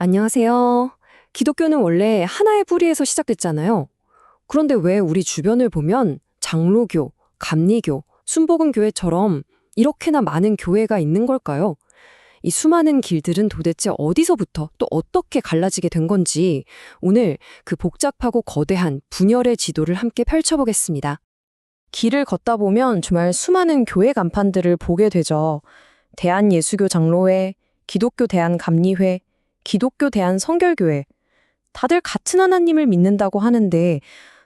안녕하세요. 기독교는 원래 하나의 뿌리에서 시작됐잖아요. 그런데 왜 우리 주변을 보면 장로교, 감리교, 순복음교회처럼 이렇게나 많은 교회가 있는 걸까요? 이 수많은 길들은 도대체 어디서부터 또 어떻게 갈라지게 된 건지 오늘 그 복잡하고 거대한 분열의 지도를 함께 펼쳐보겠습니다. 길을 걷다 보면 정말 수많은 교회 간판들을 보게 되죠. 대한예수교 장로회, 기독교 대한감리회, 기독교 대한성결교회. 다들 같은 하나님을 믿는다고 하는데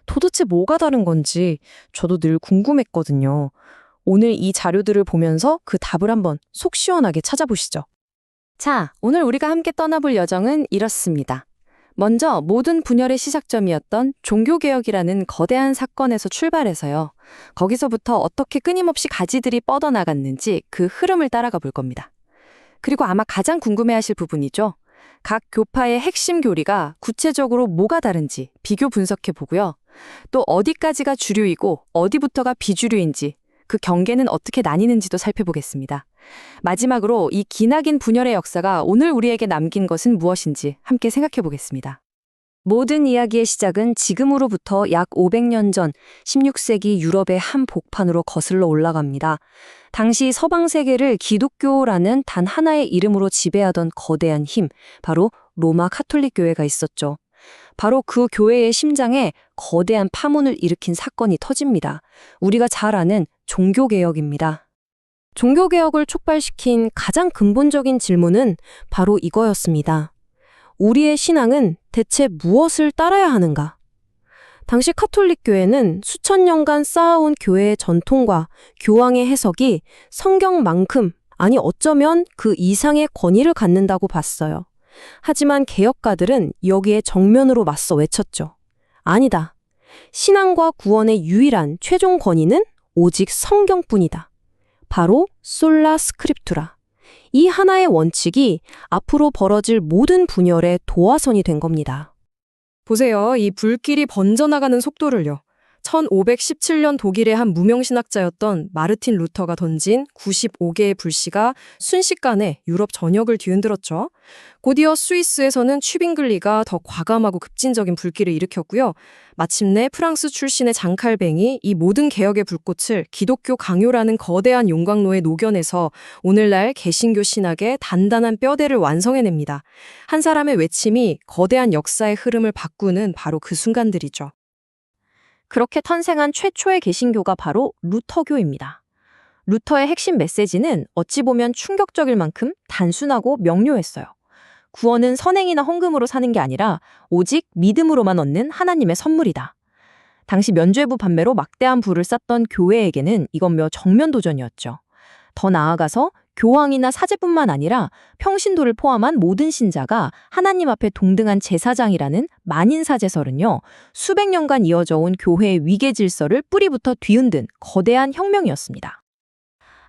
도대체 뭐가 다른 건지 저도 늘 궁금했거든요. 오늘 이 자료들을 보면서 그 답을 한번 속 시원하게 찾아보시죠. 자, 오늘 우리가 함께 떠나볼 여정은 이렇습니다. 먼저 모든 분열의 시작점이었던 종교개혁이라는 거대한 사건에서 출발해서요. 거기서부터 어떻게 끊임없이 가지들이 뻗어나갔는지 그 흐름을 따라가 볼 겁니다. 그리고 아마 가장 궁금해하실 부분이죠. 각 교파의 핵심 교리가 구체적으로 뭐가 다른지 비교 분석해 보고요. 또 어디까지가 주류이고 어디부터가 비주류인지 그 경계는 어떻게 나뉘는지도 살펴보겠습니다. 마지막으로 이 기나긴 분열의 역사가 오늘 우리에게 남긴 것은 무엇인지 함께 생각해 보겠습니다. 모든 이야기의 시작은 지금으로부터 약 500년 전 16세기 유럽의 한 복판으로 거슬러 올라갑니다. 당시 서방 세계를 기독교라는 단 하나의 이름으로 지배하던 거대한 힘, 바로 로마 카톨릭 교회가 있었죠. 바로 그 교회의 심장에 거대한 파문을 일으킨 사건이 터집니다. 우리가 잘 아는 종교개혁입니다. 종교개혁을 촉발시킨 가장 근본적인 질문은 바로 이거였습니다. 우리의 신앙은 대체 무엇을 따라야 하는가? 당시 카톨릭 교회는 수천 년간 쌓아온 교회의 전통과 교황의 해석이 성경만큼, 아니 어쩌면 그 이상의 권위를 갖는다고 봤어요. 하지만 개혁가들은 여기에 정면으로 맞서 외쳤죠. 아니다. 신앙과 구원의 유일한 최종 권위는 오직 성경뿐이다. 바로 솔라 스크립투라. 이 하나의 원칙이 앞으로 벌어질 모든 분열의 도화선이 된 겁니다. 보세요. 이 불길이 번져나가는 속도를요. 1517년 독일의 한 무명신학자였던 마르틴 루터가 던진 95개의 불씨가 순식간에 유럽 전역을 뒤흔들었죠. 곧이어 스위스에서는 취빙글리가 더 과감하고 급진적인 불길을 일으켰고요. 마침내 프랑스 출신의 장칼뱅이 이 모든 개혁의 불꽃을 기독교 강요라는 거대한 용광로에 녹여내서 오늘날 개신교 신학의 단단한 뼈대를 완성해냅니다. 한 사람의 외침이 거대한 역사의 흐름을 바꾸는 바로 그 순간들이죠. 그렇게 탄생한 최초의 개신교가 바로 루터교입니다. 루터의 핵심 메시지는 어찌 보면 충격적일 만큼 단순하고 명료했어요. 구원은 선행이나 헌금으로 사는 게 아니라 오직 믿음으로만 얻는 하나님의 선물이다. 당시 면죄부 판매로 막대한 부를 쌓던 교회에게는 이건 며 정면 도전이었죠. 더 나아가서 교황이나 사제뿐만 아니라 평신도를 포함한 모든 신자가 하나님 앞에 동등한 제사장이라는 만인사제설은요, 수백 년간 이어져 온 교회의 위계 질서를 뿌리부터 뒤흔든 거대한 혁명이었습니다.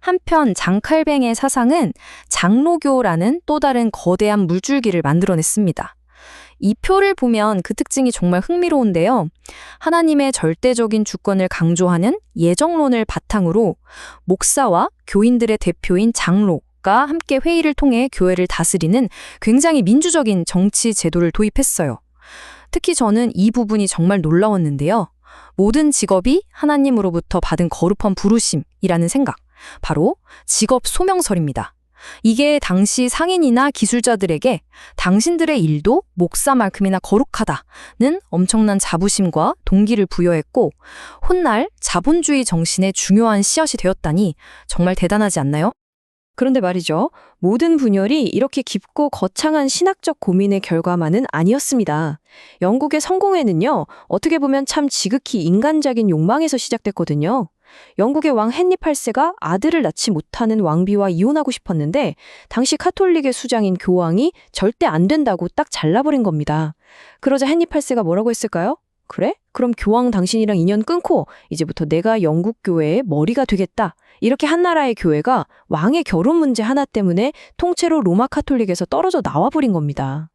한편 장칼뱅의 사상은 장로교라는 또 다른 거대한 물줄기를 만들어냈습니다. 이 표를 보면 그 특징이 정말 흥미로운데요. 하나님의 절대적인 주권을 강조하는 예정론을 바탕으로 목사와 교인들의 대표인 장로가 함께 회의를 통해 교회를 다스리는 굉장히 민주적인 정치 제도를 도입했어요. 특히 저는 이 부분이 정말 놀라웠는데요. 모든 직업이 하나님으로부터 받은 거룩한 부르심이라는 생각, 바로 직업 소명설입니다. 이게 당시 상인이나 기술자들에게 당신들의 일도 목사만큼이나 거룩하다는 엄청난 자부심과 동기를 부여했고 훗날 자본주의 정신의 중요한 씨앗이 되었다니 정말 대단하지 않나요? 그런데 말이죠. 모든 분열이 이렇게 깊고 거창한 신학적 고민의 결과만은 아니었습니다. 영국의 성공회는요, 어떻게 보면 참 지극히 인간적인 욕망에서 시작됐거든요. 영국의 왕 헨리 8세가 아들을 낳지 못하는 왕비와 이혼하고 싶었는데 당시 카톨릭의 수장인 교황이 절대 안 된다고 딱 잘라버린 겁니다. 그러자 헨리 8세가 뭐라고 했을까요? 그래? 그럼 교황 당신이랑 인연 끊고 이제부터 내가 영국 교회의 머리가 되겠다. 이렇게 한 나라의 교회가 왕의 결혼 문제 하나 때문에 통째로 로마 카톨릭에서 떨어져 나와버린 겁니다.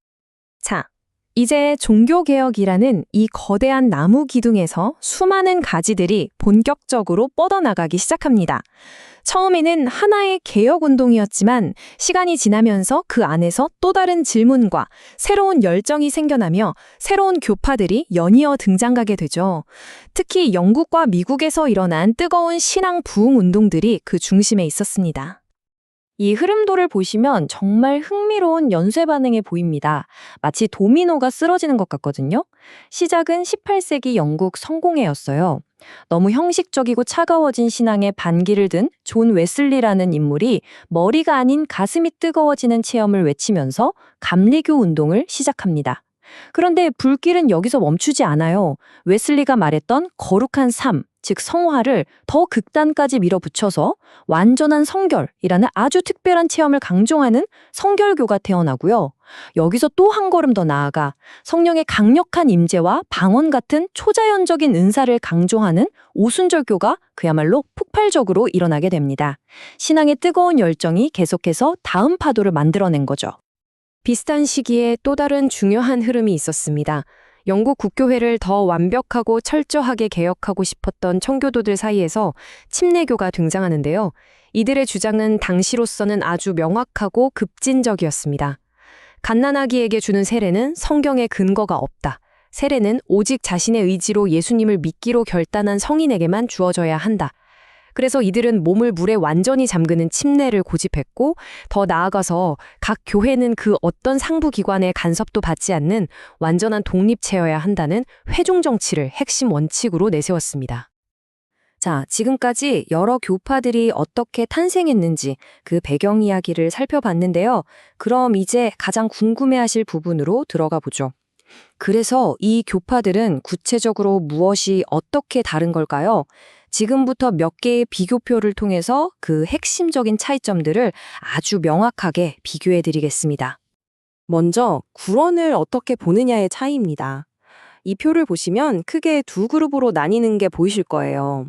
자, 이제 종교개혁이라는 이 거대한 나무 기둥에서 수많은 가지들이 본격적으로 뻗어나가기 시작합니다. 처음에는 하나의 개혁운동이었지만 시간이 지나면서 그 안에서 또 다른 질문과 새로운 열정이 생겨나며 새로운 교파들이 연이어 등장하게 되죠. 특히 영국과 미국에서 일어난 뜨거운 신앙 부흥 운동들이 그 중심에 있었습니다. 이 흐름도를 보시면 정말 흥미로운 연쇄 반응이 보입니다. 마치 도미노가 쓰러지는 것 같거든요. 시작은 18세기 영국 성공회였어요. 너무 형식적이고 차가워진 신앙에 반기를 든 존 웨슬리라는 인물이 머리가 아닌 가슴이 뜨거워지는 체험을 외치면서 감리교 운동을 시작합니다. 그런데 불길은 여기서 멈추지 않아요. 웨슬리가 말했던 거룩한 삶, 즉 성화를 더 극단까지 밀어붙여서 완전한 성결이라는 아주 특별한 체험을 강조하는 성결교가 태어나고요. 여기서 또 한 걸음 더 나아가 성령의 강력한 임재와 방언 같은 초자연적인 은사를 강조하는 오순절교가 그야말로 폭발적으로 일어나게 됩니다. 신앙의 뜨거운 열정이 계속해서 다음 파도를 만들어낸 거죠. 비슷한 시기에 또 다른 중요한 흐름이 있었습니다. 영국 국교회를 더 완벽하고 철저하게 개혁하고 싶었던 청교도들 사이에서 침례교가 등장하는데요. 이들의 주장은 당시로서는 아주 명확하고 급진적이었습니다. 갓난아기에게 주는 세례는 성경에 근거가 없다. 세례는 오직 자신의 의지로 예수님을 믿기로 결단한 성인에게만 주어져야 한다. 그래서 이들은 몸을 물에 완전히 잠그는 침례를 고집했고 더 나아가서 각 교회는 그 어떤 상부기관의 간섭도 받지 않는 완전한 독립체여야 한다는 회종 정치를 핵심 원칙으로 내세웠습니다. 자, 지금까지 여러 교파들이 어떻게 탄생했는지 그 배경 이야기를 살펴봤는데요. 그럼 이제 가장 궁금해하실 부분으로 들어가 보죠. 그래서 이 교파들은 구체적으로 무엇이 어떻게 다른 걸까요? 지금부터 몇 개의 비교표를 통해서 그 핵심적인 차이점들을 아주 명확하게 비교해 드리겠습니다. 먼저 구원을 어떻게 보느냐의 차이입니다. 이 표를 보시면 크게 두 그룹으로 나뉘는 게 보이실 거예요.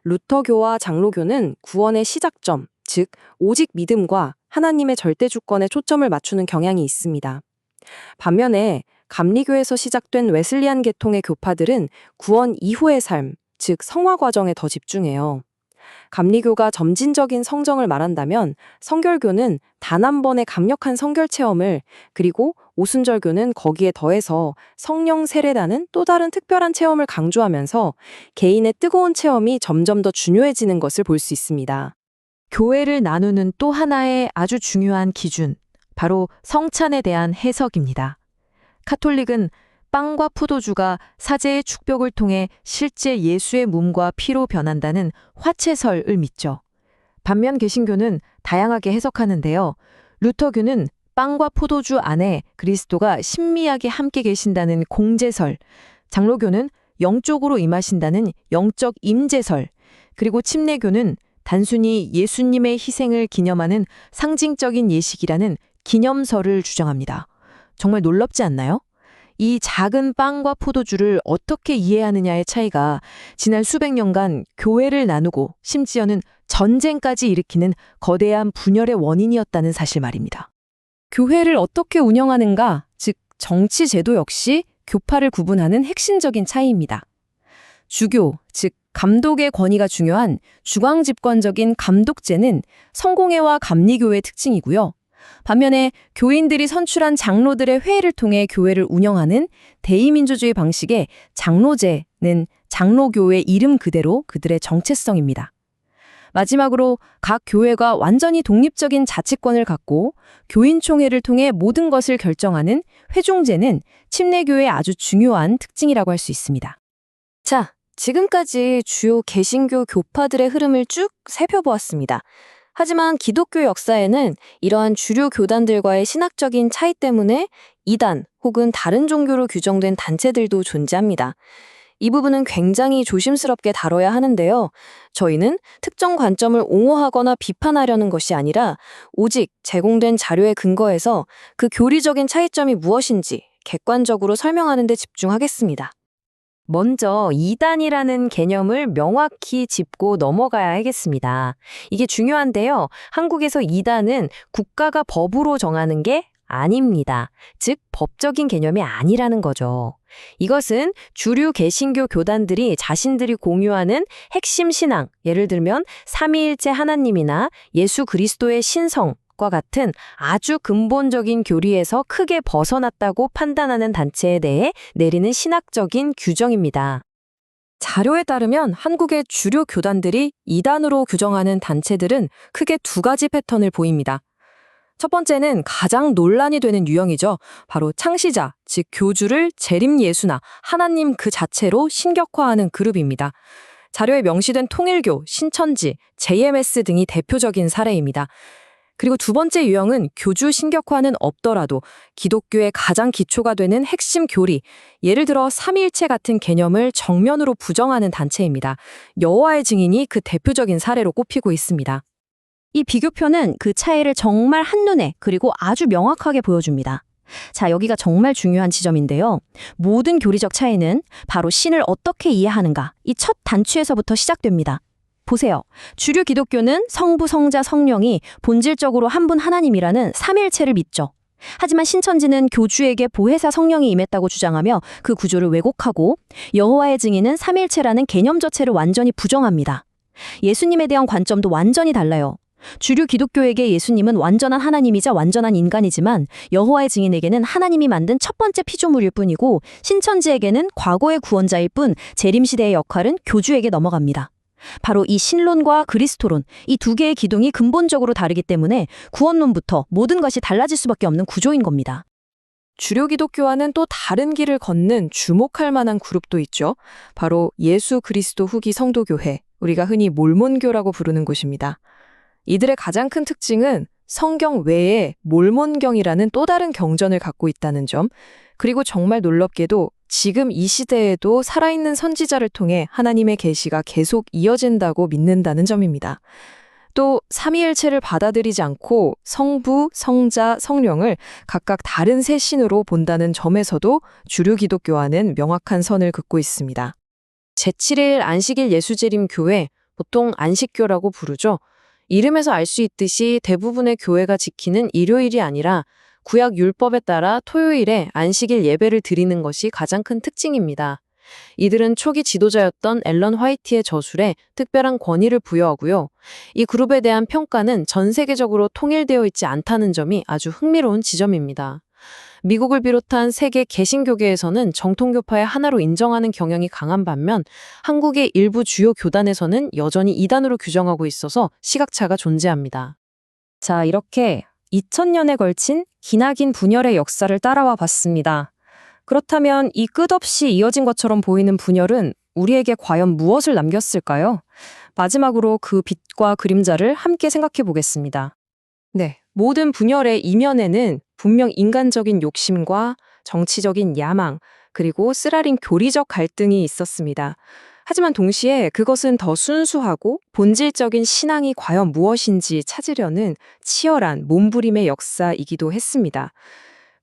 루터교와 장로교는 구원의 시작점, 즉 오직 믿음과 하나님의 절대 주권에 초점을 맞추는 경향이 있습니다. 반면에 감리교에서 시작된 웨슬리안 계통의 교파들은 구원 이후의 삶, 즉 성화 과정에 더 집중해요. 감리교가 점진적인 성정을 말한다면 성결교는 단 한 번의 강력한 성결 체험을, 그리고 오순절교는 거기에 더해서 성령 세례라는 또 다른 특별한 체험을 강조하면서 개인의 뜨거운 체험이 점점 더 중요해지는 것을 볼 수 있습니다. 교회를 나누는 또 하나의 아주 중요한 기준, 바로 성찬에 대한 해석입니다. 카톨릭은 빵과 포도주가 사제의 축복을 통해 실제 예수의 몸과 피로 변한다는 화채설을 믿죠. 반면 개신교는 다양하게 해석하는데요. 루터교는 빵과 포도주 안에 그리스도가 신미하게 함께 계신다는 공제설, 장로교는 영적으로 임하신다는 영적 임재설, 그리고 침례교는 단순히 예수님의 희생을 기념하는 상징적인 예식이라는 기념설을 주장합니다. 정말 놀랍지 않나요? 이 작은 빵과 포도주를 어떻게 이해하느냐의 차이가 지난 수백 년간 교회를 나누고 심지어는 전쟁까지 일으키는 거대한 분열의 원인이었다는 사실 말입니다. 교회를 어떻게 운영하는가, 즉 정치 제도 역시 교파를 구분하는 핵심적인 차이입니다. 주교, 즉 감독의 권위가 중요한 주광집권적인 감독제는 성공회와 감리교의 특징이고요. 반면에 교인들이 선출한 장로들의 회의를 통해 교회를 운영하는 대의민주주의 방식의 장로제는 장로교회 이름 그대로 그들의 정체성입니다. 마지막으로 각 교회가 완전히 독립적인 자치권을 갖고 교인총회를 통해 모든 것을 결정하는 회종제는 침례교회의 아주 중요한 특징이라고 할 수 있습니다. 자, 지금까지 주요 개신교 교파들의 흐름을 쭉 살펴보았습니다. 하지만 기독교 역사에는 이러한 주류 교단들과의 신학적인 차이 때문에 이단 혹은 다른 종교로 규정된 단체들도 존재합니다. 이 부분은 굉장히 조심스럽게 다뤄야 하는데요. 저희는 특정 관점을 옹호하거나 비판하려는 것이 아니라 오직 제공된 자료에 근거해서 그 교리적인 차이점이 무엇인지 객관적으로 설명하는 데 집중하겠습니다. 먼저 이단이라는 개념을 명확히 짚고 넘어가야 하겠습니다. 이게 중요한데요. 한국에서 이단은 국가가 법으로 정하는 게 아닙니다. 즉, 법적인 개념이 아니라는 거죠. 이것은 주류 개신교 교단들이 자신들이 공유하는 핵심 신앙, 예를 들면 삼위일체 하나님이나 예수 그리스도의 신성과 같은 아주 근본적인 교리에서 크게 벗어났다고 판단하는 단체에 대해 내리는 신학적인 규정입니다. 자료에 따르면 한국의 주류 교단들이 이단으로 규정하는 단체들은 크게 두 가지 패턴을 보입니다. 첫 번째는 가장 논란이 되는 유형이죠. 바로 창시자, 즉 교주를 재림 예수나 하나님 그 자체로 신격화하는 그룹입니다. 자료에 명시된 통일교, 신천지, JMS 등이 대표적인 사례입니다. 그리고 두 번째 유형은 교주 신격화는 없더라도 기독교의 가장 기초가 되는 핵심 교리, 예를 들어 삼위일체 같은 개념을 정면으로 부정하는 단체입니다. 여호와의 증인이 그 대표적인 사례로 꼽히고 있습니다. 이 비교표는 그 차이를 정말 한눈에 그리고 아주 명확하게 보여줍니다. 자, 여기가 정말 중요한 지점인데요. 모든 교리적 차이는 바로 신을 어떻게 이해하는가, 이 첫 단추에서부터 시작됩니다. 보세요. 주류 기독교는 성부, 성자, 성령이 본질적으로 한 분 하나님이라는 삼위일체를 믿죠. 하지만 신천지는 교주에게 보혜사 성령이 임했다고 주장하며 그 구조를 왜곡하고, 여호와의 증인은 삼위일체라는 개념 자체를 완전히 부정합니다. 예수님에 대한 관점도 완전히 달라요. 주류 기독교에게 예수님은 완전한 하나님이자 완전한 인간이지만 여호와의 증인에게는 하나님이 만든 첫 번째 피조물일 뿐이고, 신천지에게는 과거의 구원자일 뿐 재림시대의 역할은 교주에게 넘어갑니다. 바로 이 신론과 그리스도론, 이 두 개의 기둥이 근본적으로 다르기 때문에 구원론부터 모든 것이 달라질 수밖에 없는 구조인 겁니다. 주류 기독교와는 또 다른 길을 걷는 주목할 만한 그룹도 있죠. 바로 예수 그리스도 후기 성도교회, 우리가 흔히 몰몬교라고 부르는 곳입니다. 이들의 가장 큰 특징은 성경 외에 몰몬경이라는 또 다른 경전을 갖고 있다는 점, 그리고 정말 놀랍게도 지금 이 시대에도 살아있는 선지자를 통해 하나님의 계시가 계속 이어진다고 믿는다는 점입니다. 또 삼위일체를 받아들이지 않고 성부, 성자, 성령을 각각 다른 세 신으로 본다는 점에서도 주류 기독교와는 명확한 선을 긋고 있습니다. 제7일 안식일 예수재림 교회, 보통 안식교라고 부르죠. 이름에서 알 수 있듯이 대부분의 교회가 지키는 일요일이 아니라 구약 율법에 따라 토요일에 안식일 예배를 드리는 것이 가장 큰 특징입니다. 이들은 초기 지도자였던 앨런 화이트의 저술에 특별한 권위를 부여하고요. 이 그룹에 대한 평가는 전 세계적으로 통일되어 있지 않다는 점이 아주 흥미로운 지점입니다. 미국을 비롯한 세계 개신교계에서는 정통교파의 하나로 인정하는 경향이 강한 반면 한국의 일부 주요 교단에서는 여전히 이단으로 규정하고 있어서 시각차가 존재합니다. 자, 이렇게 2000년에 걸친 기나긴 분열의 역사를 따라와 봤습니다. 그렇다면 이 끝없이 이어진 것처럼 보이는 분열은 우리에게 과연 무엇을 남겼을까요? 마지막으로 그 빛과 그림자를 함께 생각해 보겠습니다. 네, 모든 분열의 이면에는 분명 인간적인 욕심과 정치적인 야망, 그리고 쓰라린 교리적 갈등이 있었습니다. 하지만 동시에 그것은 더 순수하고 본질적인 신앙이 과연 무엇인지 찾으려는 치열한 몸부림의 역사이기도 했습니다.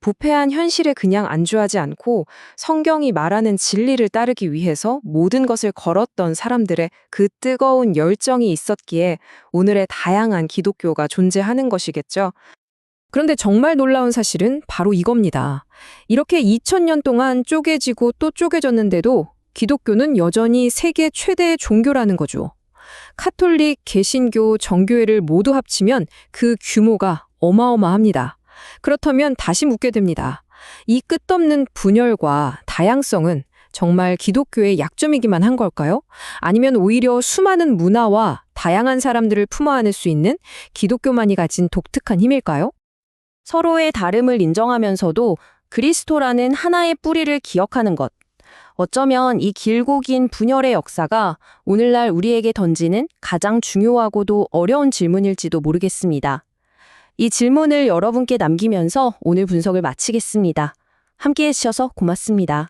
부패한 현실에 그냥 안주하지 않고 성경이 말하는 진리를 따르기 위해서 모든 것을 걸었던 사람들의 그 뜨거운 열정이 있었기에 오늘의 다양한 기독교가 존재하는 것이겠죠. 그런데 정말 놀라운 사실은 바로 이겁니다. 이렇게 2000년 동안 쪼개지고 또 쪼개졌는데도 기독교는 여전히 세계 최대의 종교라는 거죠. 카톨릭, 개신교, 정교회를 모두 합치면 그 규모가 어마어마합니다. 그렇다면 다시 묻게 됩니다. 이 끝없는 분열과 다양성은 정말 기독교의 약점이기만 한 걸까요? 아니면 오히려 수많은 문화와 다양한 사람들을 품어 안을 수 있는 기독교만이 가진 독특한 힘일까요? 서로의 다름을 인정하면서도 그리스도라는 하나의 뿌리를 기억하는 것. 어쩌면 이 길고 긴 분열의 역사가 오늘날 우리에게 던지는 가장 중요하고도 어려운 질문일지도 모르겠습니다. 이 질문을 여러분께 남기면서 오늘 분석을 마치겠습니다. 함께해 주셔서 고맙습니다.